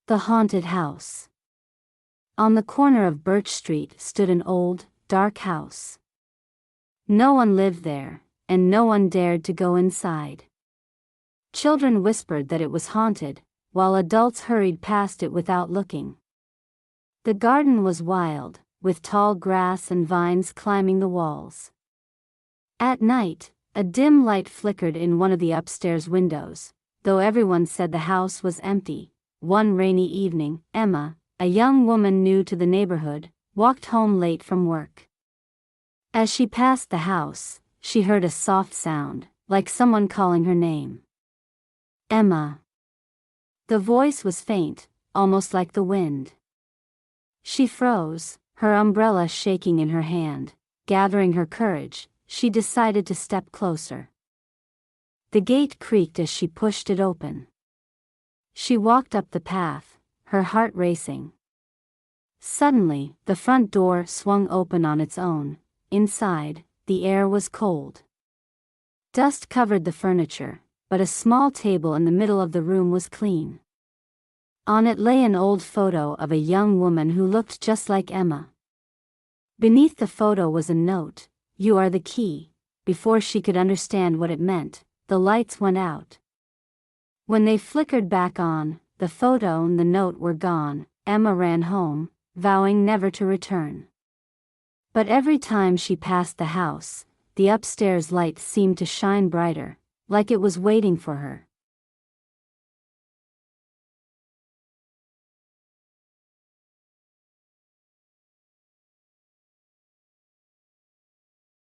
The haunted house. On the corner of Birch Street stood an old, dark house. No one lived there, and no one dared to go inside. Children whispered that it was haunted, while adults hurried past it without looking. The garden was wild, with tall grass and vines climbing the walls. At night, a dim light flickered in one of the upstairs windows, though everyone said the house was empty. One rainy evening, Emma, a young woman new to the neighborhood, walked home late from work. As she passed the house, she heard a soft sound, like someone calling her name. Emma. The voice was faint, almost like the wind. She froze, her umbrella shaking in her hand. Gathering her courage, she decided to step closer. The gate creaked as she pushed it open. She walked up the path, her heart racing. Suddenly, the front door swung open on its own. Inside, the air was cold. Dust covered the furniture, but a small table in the middle of the room was clean. On it lay an old photo of a young woman who looked just like Emma. Beneath the photo was a note, "You are the key." Before she could understand what it meant, the lights went out. When they flickered back on, the photo and the note were gone. Emma ran home, vowing never to return. But every time she passed the house, the upstairs light seemed to shine brighter, like it was waiting for her.